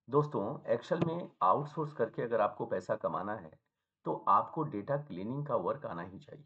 दोस्तों, एक्सेल में आउटसोर्स करके अगर आपको पैसा कमाना है, तो आपको डेटा क्लीनिंग का वर्क आना ही चाहिए।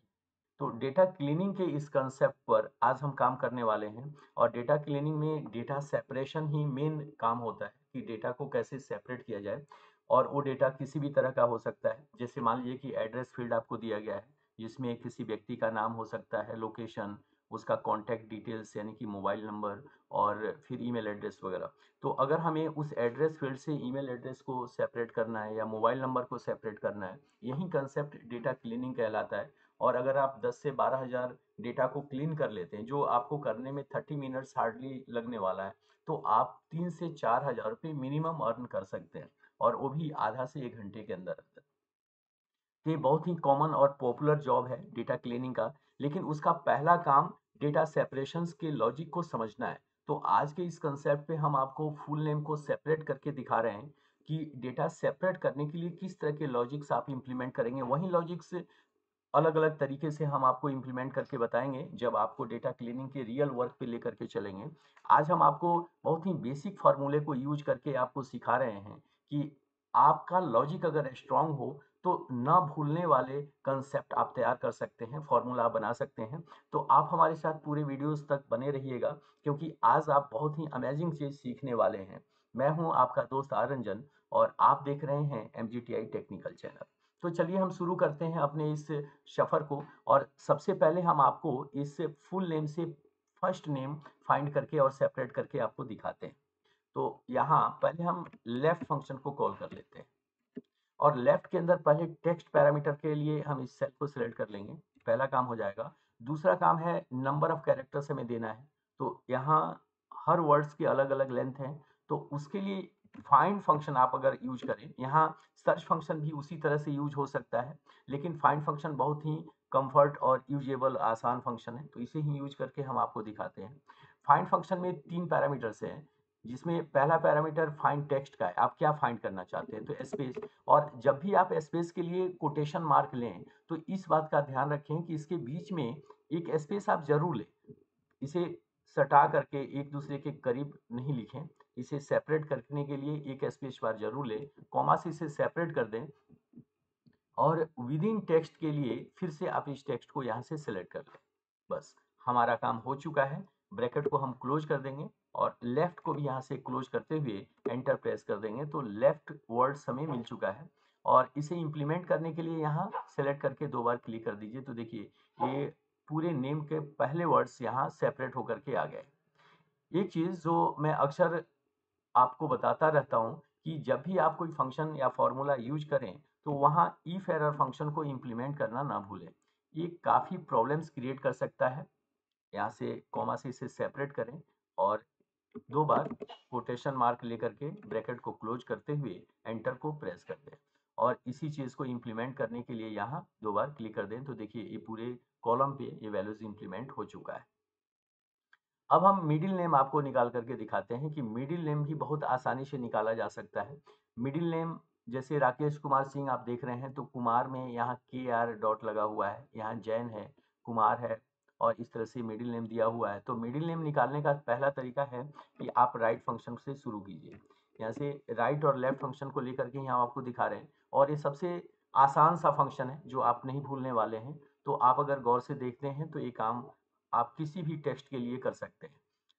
तो डेटा क्लीनिंग के इस कंसेप्ट पर आज हम काम करने वाले हैं और डेटा क्लीनिंग में डेटा सेपरेशन ही मेन काम होता है कि डेटा को कैसे सेपरेट किया जाए और वो डेटा किसी भी तरह का हो सकता है। जैसे मान लीजिए कि एड्रेस फील्ड आपको दिया गया है, जिसमें किसी व्यक्ति का नाम हो सकता है, लोकेशन, उसका कॉन्टैक्ट डिटेल्स यानी कि मोबाइल नंबर और फिर ईमेल एड्रेस वगैरह। तो अगर हमें उस एड्रेस फील्ड से ईमेल एड्रेस को सेपरेट करना है या मोबाइल नंबर को सेपरेट करना है, यही कंसेप्ट डेटा क्लीनिंग कहलाता है। और अगर आप 10 से 12,000 डेटा को क्लीन कर लेते हैं, जो आपको करने में 30 मिनट्स हार्डली लगने वाला है, तो आप 3 से 4,000 रुपये मिनिमम अर्न कर सकते हैं और वो भी आधा से 1 घंटे के अंदर अंदर। ये बहुत ही कॉमन और पॉपुलर जॉब है डेटा क्लीनिंग का, लेकिन उसका पहला काम डेटा सेपरेशंस के लॉजिक को समझना है। तो आज के इस कंसेप्ट पे हम आपको फुल नेम को सेपरेट करके दिखा रहे हैं कि डेटा सेपरेट करने के लिए किस तरह के लॉजिक्स आप इंप्लीमेंट करेंगे। वही लॉजिक्स अलग-अलग तरीके से हम आपको इम्प्लीमेंट करके बताएँगे, जब आपको डेटा क्लीनिंग के रियल वर्क पे लेकर के चलेंगे। आज हम आपको बहुत ही बेसिक फ़ॉर्मूले को यूज़ करके आपको सिखा रहे हैं कि आपका लॉजिक अगर स्ट्रॉन्ग हो, तो ना भूलने वाले कंसेप्ट आप तैयार कर सकते हैं, फ़ॉर्मूला आप बना सकते हैं। तो आप हमारे साथ पूरे वीडियोज़ तक बने रहिएगा, क्योंकि आज आप बहुत ही अमेज़िंग चीज़ सीखने वाले हैं। मैं हूँ आपका दोस्त आरंजन और आप देख रहे हैं एमजीटीआई टेक्निकल चैनल। तो चलिए हम शुरू करते हैं अपने इस सफ़र को और सबसे पहले हम आपको इस फुल नेम से फर्स्ट नेम फाइंड करके और सेपरेट करके आपको दिखाते हैं। तो यहाँ पहले हम लेफ्ट फंक्शन को कॉल कर लेते हैं और लेफ्ट के अंदर पहले टेक्स्ट पैरामीटर के लिए हम इस सेल को सिलेक्ट कर लेंगे। पहला काम हो जाएगा। दूसरा काम है नंबर ऑफ कैरेक्टर्स हमें देना है। तो यहाँ हर वर्ड्स की अलग-अलग लेंथ है। तो उसके लिए फाइंड फंक्शन आप अगर यूज़ करें, यहाँ सर्च फंक्शन भी उसी तरह से यूज़ हो सकता है, लेकिन फाइंड फंक्शन बहुत ही कम्फर्ट और यूजेबल आसान फंक्शन है, तो इसे ही यूज़ करके हम आपको दिखाते हैं। फाइंड फंक्शन में 3 पैरामीटर्स हैं, जिसमें पहला पैरामीटर फाइंड टेक्स्ट का है। आप क्या फाइंड करना चाहते हैं? तो स्पेस। और जब भी आप स्पेस के लिए कोटेशन मार्क लें, तो इस बात का ध्यान रखें कि इसके बीच में एक स्पेस आप ज़रूर लें। इसे सटा करके एक दूसरे के करीब नहीं लिखें। इसे सेपरेट करने के लिए एक स्पेस बार ज़रूर लें, कॉमा से इसे सेपरेट कर दें और विदिन टेक्स्ट के लिए फिर से आप इस टेक्स्ट को यहाँ से सेलेक्ट कर लें। बस हमारा काम हो चुका है। ब्रैकेट को हम क्लोज कर देंगे और लेफ्ट को भी यहाँ से क्लोज करते हुए एंटर प्रेस कर देंगे, तो लेफ्ट वर्ड्स हमें मिल चुका है। और इसे इम्प्लीमेंट करने के लिए यहाँ सेलेक्ट करके 2 बार क्लिक कर दीजिए, तो देखिए ये पूरे नेम के पहले वर्ड्स यहाँ सेपरेट होकर के आ गए। एक चीज़ जो मैं अक्सर आपको बताता रहता हूँ कि जब भी आप कोई फंक्शन या फॉर्मूला यूज करें, तो वहाँ इफ एरर फंक्शन को इम्प्लीमेंट करना ना भूलें। ये काफ़ी प्रॉब्लम्स क्रिएट कर सकता है। यहाँ से कॉमा से इसे सेपरेट करें और 2 बार कोटेशन मार्क लेकर के ब्रैकेट को क्लोज करते हुए एंटर को प्रेस कर दें और इसी चीज़ को इम्प्लीमेंट करने के लिए यहाँ 2 बार क्लिक कर दें, तो देखिए ये पूरे कॉलम पे ये वैल्यूज़ इम्प्लीमेंट हो चुका है। अब हम मिडिल नेम आपको निकाल करके दिखाते हैं कि मिडिल नेम भी बहुत आसानी से निकाला जा सकता है। मिडिल नेम जैसे राकेश कुमार सिंह आप देख रहे हैं, तो कुमार में यहाँ के आर डॉट लगा हुआ है, यहाँ जैन है, कुमार है और इस तरह से मिडिल नेम दिया हुआ है। तो मिडिल नेम निकालने का पहला तरीका है कि आप राइट फंक्शन से शुरू कीजिए। यहाँ से राइट और लेफ्ट फंक्शन को लेकर के यहाँ आपको दिखा रहे हैं और ये सबसे आसान सा फंक्शन है जो आप नहीं भूलने वाले हैं। तो आप अगर गौर से देखते हैं तो ये काम आप किसी भी टेक्स्ट के लिए कर सकते हैं।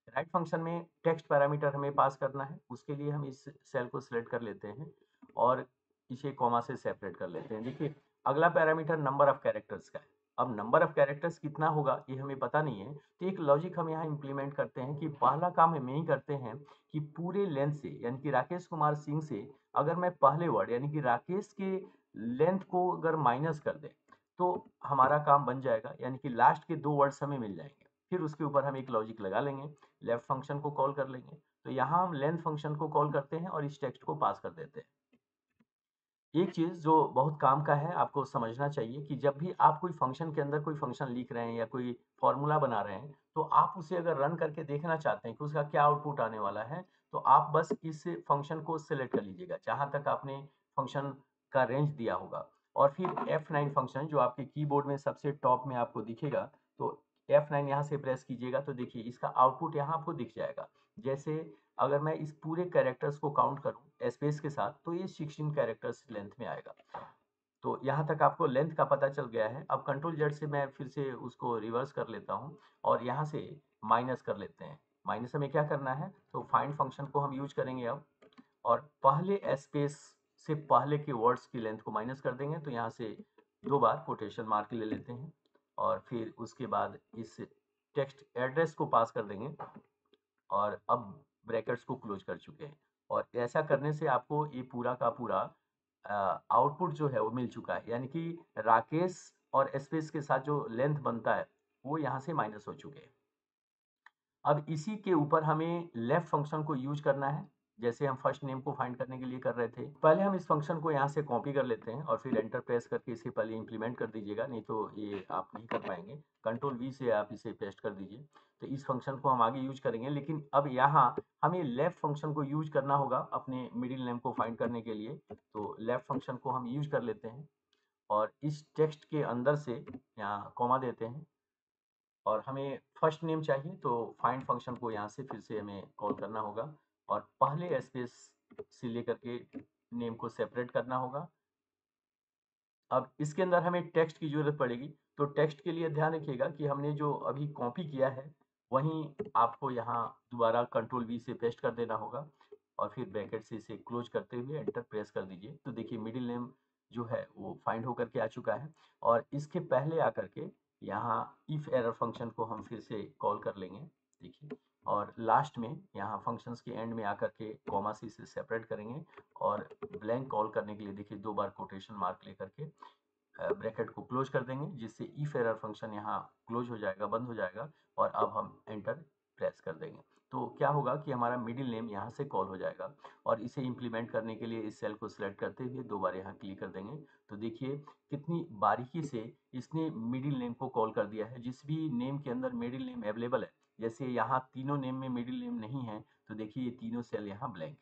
राइट फंक्शन में टेक्स्ट पैरामीटर हमें पास करना है, उसके लिए हम इस सेल को सिलेक्ट कर लेते हैं और इसे कॉमा से सेपरेट कर लेते हैं। देखिए अगला पैरामीटर नंबर ऑफ कैरेक्टर्स का है। अब नंबर ऑफ कैरेक्टर्स कितना होगा ये हमें पता नहीं है, तो एक लॉजिक हम यहाँ इम्प्लीमेंट करते हैं कि पहला काम हम यही करते हैं कि पूरे लेंथ से यानी कि राकेश कुमार सिंह से अगर मैं पहले वर्ड यानी कि राकेश के लेंथ को अगर माइनस कर दें, तो हमारा काम बन जाएगा, यानी कि लास्ट के 2 वर्ड्स हमें मिल जाएँगे। फिर उसके ऊपर हम एक लॉजिक लगा लेंगे, लेफ्ट फंक्शन को कॉल कर लेंगे। तो यहाँ हम लेंथ फंक्शन को कॉल करते हैं और इस टेक्स्ट को पास कर देते हैं। एक चीज़ जो बहुत काम का है, आपको समझना चाहिए कि जब भी आप कोई फ़ंक्शन के अंदर कोई फ़ंक्शन लिख रहे हैं या कोई फ़ॉर्मूला बना रहे हैं, तो आप उसे अगर रन करके देखना चाहते हैं कि उसका क्या आउटपुट आने वाला है, तो आप बस इस फ़ंक्शन को सेलेक्ट कर लीजिएगा, जहाँ तक आपने फ़ंक्शन का रेंज दिया होगा और फिर F9 फ़ंक्शन जो आपके कीबोर्ड में सबसे टॉप में आपको दिखेगा, तो F9 यहाँ से प्रेस कीजिएगा, तो देखिए इसका आउटपुट यहाँ आपको दिख जाएगा। जैसे अगर मैं इस पूरे कैरेक्टर्स को काउंट करूँ, स्पेस के साथ, तो ये 16 कैरेक्टर्स लेंथ में आएगा। तो यहाँ तक आपको लेंथ का पता चल गया है। अब कंट्रोल जेड से मैं फिर से उसको रिवर्स कर लेता हूँ और यहाँ से माइनस कर लेते हैं। माइनस हमें क्या करना है, तो फाइंड फंक्शन को हम यूज करेंगे अब, और पहले स्पेस से पहले के वर्ड्स की लेंथ को माइनस कर देंगे। तो यहाँ से 2 बार कोटेशन मार्क ले लेते हैं और फिर उसके बाद इस टेक्स्ट एड्रेस को पास कर देंगे और अब ब्रैकेट्स को क्लोज कर चुके हैं। और ऐसा करने से आपको ये पूरा का पूरा आउटपुट जो है वो मिल चुका है, यानी कि राकेश और स्पेस के साथ जो लेंथ बनता है वो यहाँ से माइनस हो चुके हैं। अब इसी के ऊपर हमें लेफ्ट फंक्शन को यूज करना है, जैसे हम फर्स्ट नेम को फाइंड करने के लिए कर रहे थे। पहले हम इस फंक्शन को यहाँ से कॉपी कर लेते हैं और फिर एंटर प्रेस करके इसे पहले इंप्लीमेंट कर दीजिएगा, नहीं तो ये आप नहीं कर पाएंगे। कंट्रोल वी से आप इसे पेस्ट कर दीजिए। तो इस फंक्शन को हम आगे यूज करेंगे, लेकिन अब यहाँ हमें लेफ्ट फंक्शन को यूज करना होगा अपने मिडिल नेम को फाइंड करने के लिए। तो लेफ्ट फंक्शन को हम यूज कर लेते हैं और इस टेक्स्ट के अंदर से यहाँ कॉमा देते हैं और हमें फर्स्ट नेम चाहिए, तो फाइंड फंक्शन को यहाँ से फिर से हमें कॉल करना होगा और पहले स्पेस से लेकर के नेम को सेपरेट करना होगा। अब इसके अंदर हमें टेक्स्ट की जरूरत पड़ेगी, तो टेक्स्ट के लिए ध्यान रखिएगा कि हमने जो अभी कॉपी किया है वहीं आपको यहाँ दोबारा कंट्रोल वी से पेस्ट कर देना होगा और फिर ब्रैकेट से इसे क्लोज करते हुए एंटर प्रेस कर दीजिए। तो देखिए मिडिल नेम जो है वो फाइंड होकर के आ चुका है और इसके पहले आकर के यहाँ इफ एरर फंक्शन को हम फिर से कॉल कर लेंगे। देखिए, और लास्ट में यहाँ फंक्शंस के एंड में आकर के कॉमा से इसे सेपरेट करेंगे और ब्लैंक कॉल करने के लिए देखिए 2 बार कोटेशन मार्क लेकर के ब्रैकेट को क्लोज कर देंगे, जिससे इफ एरर फंक्शन यहाँ क्लोज हो जाएगा, बंद हो जाएगा और अब हम एंटर प्रेस कर देंगे। तो क्या होगा कि हमारा मिडिल नेम यहाँ से कॉल हो जाएगा और इसे इम्प्लीमेंट करने के लिए इस सेल को सिलेक्ट करते हुए 2 बार यहाँ क्लिक कर देंगे। तो देखिए कितनी बारीकी से इसने मिडिल नेम को कॉल कर दिया है। जिस भी नेम के अंदर मिडिल नेम अवेलेबल है, जैसे यहाँ तीनों नेम में मिडिल नेम नहीं है, तो देखिए ये तीनों सेल यहाँ ब्लैंक।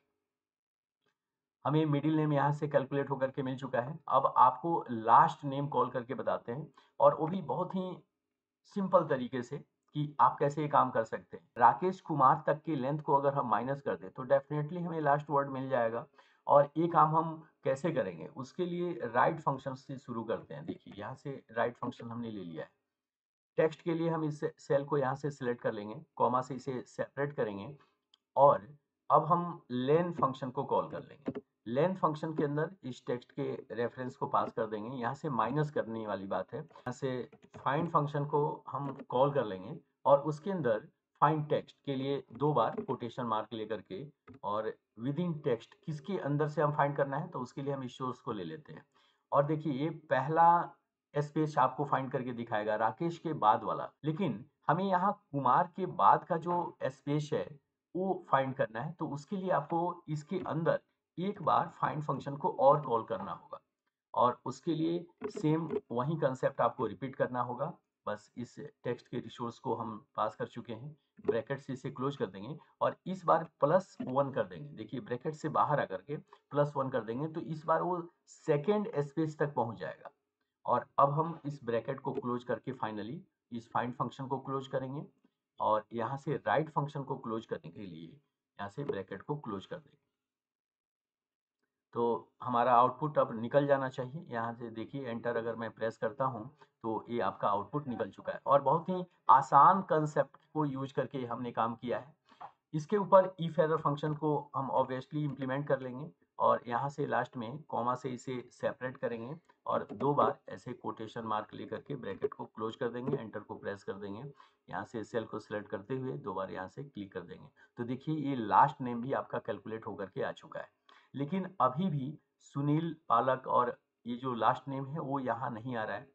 हमें मिडिल नेम यहाँ से कैलकुलेट होकर के मिल चुका है। अब आपको लास्ट नेम कॉल करके बताते हैं और वो भी बहुत ही सिंपल तरीके से कि आप कैसे ये काम कर सकते हैं। राकेश कुमार तक की लेंथ को अगर हम माइनस कर दें तो डेफिनेटली हमें लास्ट वर्ड मिल जाएगा। और ये काम हम कैसे करेंगे, उसके लिए राइट फंक्शन से शुरू करते हैं। देखिए यहाँ से राइट फंक्शन हमने ले लिया है। टेक्स्ट के लिए हम इस सेल को यहाँ से सिलेक्ट कर लेंगे, कॉमा से इसे सेपरेट करेंगे और अब हम लेन फंक्शन को कॉल कर लेंगे। लेन फंक्शन के अंदर इस टेक्स्ट के रेफरेंस को पास कर देंगे। यहाँ से माइनस करने वाली बात है। यहाँ से फाइंड फंक्शन को हम कॉल कर लेंगे और उसके अंदर फाइंड टेक्स्ट के लिए 2 बार कोटेशन मार्क लेकर के और विद इन टेक्स्ट किसके अंदर से हम फाइंड करना है, तो उसके लिए हम इस सोर्स को ले लेते हैं। और देखिए ये पहला स्पेस आपको फाइंड करके दिखाएगा राकेश के बाद वाला, लेकिन हमें यहाँ कुमार के बाद का जो स्पेस है वो फाइंड करना है। तो उसके लिए आपको इसके अंदर एक बार फाइंड फंक्शन को और कॉल करना होगा और उसके लिए सेम वही कंसेप्ट आपको रिपीट करना होगा। बस इस टेक्स्ट के रिसोर्स को हम पास कर चुके हैं, ब्रैकेट से इसे क्लोज कर देंगे और इस बार +1 कर देंगे। देखिए ब्रैकेट से बाहर आकर के +1 कर देंगे तो इस बार वो सेकेंड स्पेस तक पहुंच जाएगा। और अब हम इस ब्रैकेट को क्लोज करके फाइनली इस फाइंड फंक्शन को क्लोज करेंगे और यहाँ से राइट फंक्शन को क्लोज करने के लिए यहाँ से ब्रैकेट को क्लोज कर देंगे। तो हमारा आउटपुट अब निकल जाना चाहिए। यहाँ से देखिए एंटर अगर मैं प्रेस करता हूँ तो ये आपका आउटपुट निकल चुका है और बहुत ही आसान कंसेप्ट को यूज करके हमने काम किया है। इसके ऊपर इफ एरर फंक्शन को हम ऑब्वियसली इम्प्लीमेंट कर लेंगे और यहाँ से लास्ट में कॉमा से इसे सेपरेट करेंगे और 2 बार ऐसे कोटेशन मार्क लेकर के ब्रैकेट को क्लोज कर देंगे, एंटर को प्रेस कर देंगे। यहाँ से सेल को सिलेक्ट करते हुए 2 बार यहाँ से क्लिक कर देंगे। तो देखिए ये लास्ट नेम भी आपका कैलकुलेट होकर के आ चुका है, लेकिन अभी भी सुनील पालक और ये जो लास्ट नेम है वो यहाँ नहीं आ रहा है।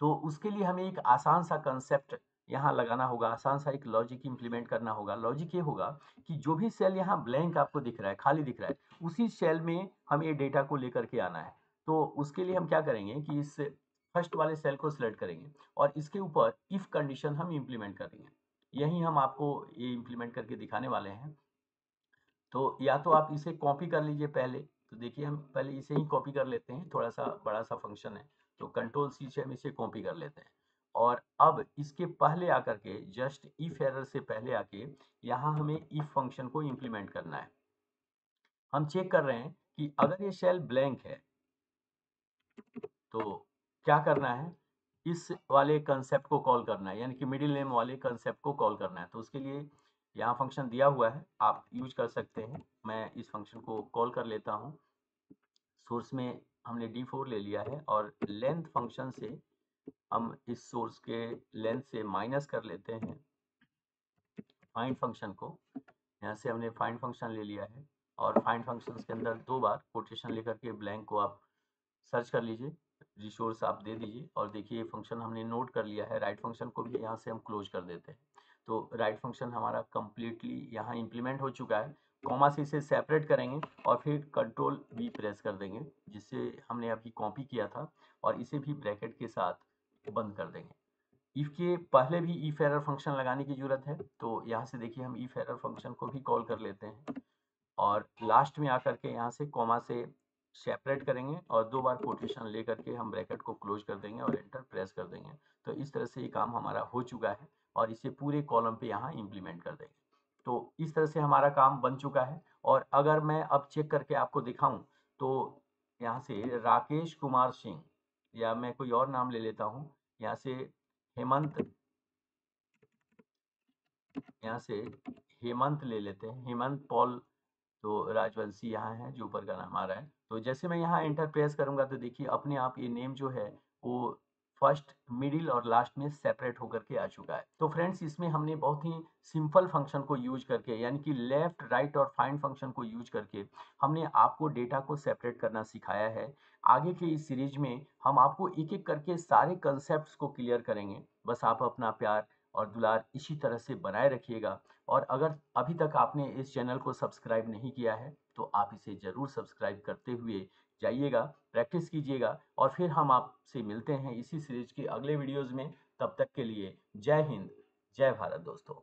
तो उसके लिए हमें एक आसान सा कंसेप्ट यहाँ लगाना होगा, आसान सा एक लॉजिक इम्प्लीमेंट करना होगा। लॉजिक ये होगा कि जो भी सेल यहाँ ब्लैंक आपको दिख रहा है, खाली दिख रहा है, उसी सेल में हम ये डेटा को लेकर के आना है। तो उसके लिए हम क्या करेंगे कि इस फर्स्ट वाले सेल को सिलेक्ट करेंगे और इसके ऊपर इफ कंडीशन हम इम्प्लीमेंट करेंगे। यही हम आपको ये इम्प्लीमेंट करके दिखाने वाले हैं। तो या तो आप इसे कॉपी कर लीजिए पहले। तो देखिए हम पहले इसे ही कॉपी कर लेते हैं, थोड़ा सा बड़ा सा फंक्शन है। तो कंट्रोल सी से हम इसे कॉपी कर लेते हैं और अब इसके पहले आकर के जस्ट इफ एरर से पहले आके यहाँ हमें इफ फंक्शन को इम्प्लीमेंट करना है। हम चेक कर रहे हैं कि अगर ये सेल ब्लैंक है तो क्या करना है, इस वाले कंसेप्ट को कॉल करना है, यानी कि मिडिल नेम वाले कंसेप्ट को कॉल करना है। तो उसके लिए यहाँ फंक्शन दिया हुआ है, आप यूज कर सकते हैं। मैं इस फंक्शन को कॉल कर लेता हूँ। सोर्स में हमने D4 ले लिया है और लेंथ फंक्शन से हम इस सोर्स के लेंथ से माइनस कर लेते हैं फाइंड फंक्शन को। यहाँ से हमने फाइंड फंक्शन ले लिया है और फाइंड फंक्शन के अंदर 2 बार कोटेशन लेकर के ब्लैंक को आप सर्च कर लीजिए, रिसोर्स आप दे दीजिए और देखिए ये फंक्शन हमने नोट कर लिया है। राइट फंक्शन को भी यहाँ से हम क्लोज कर देते हैं। तो राइट फंक्शन हमारा कंप्लीटली यहाँ इम्प्लीमेंट हो चुका है। कॉमा से इसे सेपरेट करेंगे और फिर कंट्रोल V प्रेस कर देंगे, जिससे हमने अभी कॉपी किया था, और इसे भी ब्रैकेट के साथ बंद कर देंगे। इफ के पहले भी इफ एरर फंक्शन लगाने की जरूरत है, तो यहाँ से देखिए हम इफ एरर फंक्शन को भी कॉल कर लेते हैं और लास्ट में आकर के यहाँ से कॉमा से सेपरेट करेंगे और 2 बार कोटेशन लेकर के हम ब्रैकेट को क्लोज कर देंगे और एंटर प्रेस कर देंगे। तो इस तरह से ये काम हमारा हो चुका है और इसे पूरे कॉलम पे यहाँ इम्प्लीमेंट कर देंगे। तो इस तरह से हमारा काम बन चुका है। और अगर मैं अब चेक करके आपको दिखाऊं तो यहाँ से राकेश कुमार सिंह, या मैं कोई और नाम ले लेता हूँ, यहाँ से हेमंत, यहाँ से हेमंत ले लेते हैं, हेमंत पॉल तो राजवंशी यहाँ है जो ऊपर का नाम आ रहा है। तो जैसे मैं यहाँ एंटर प्रेस करूंगा तो देखिए अपने आप ये नेम जो है वो फर्स्ट, मिडिल और लास्ट में सेपरेट होकर के आ चुका है। तो फ्रेंड्स, इसमें हमने बहुत ही सिंपल फंक्शन को यूज करके, यानी कि लेफ्ट, राइट और फाइंड फंक्शन को यूज करके हमने आपको डेटा को सेपरेट करना सिखाया है। आगे के इस सीरीज में हम आपको एक एक करके सारे कंसेप्ट को क्लियर करेंगे। बस आप अपना प्यार और दुलार इसी तरह से बनाए रखिएगा। और अगर अभी तक आपने इस चैनल को सब्सक्राइब नहीं किया है तो आप इसे ज़रूर सब्सक्राइब करते हुए जाइएगा, प्रैक्टिस कीजिएगा, और फिर हम आपसे मिलते हैं इसी सीरीज के अगले वीडियोज़ में। तब तक के लिए जय हिंद, जय भारत दोस्तों।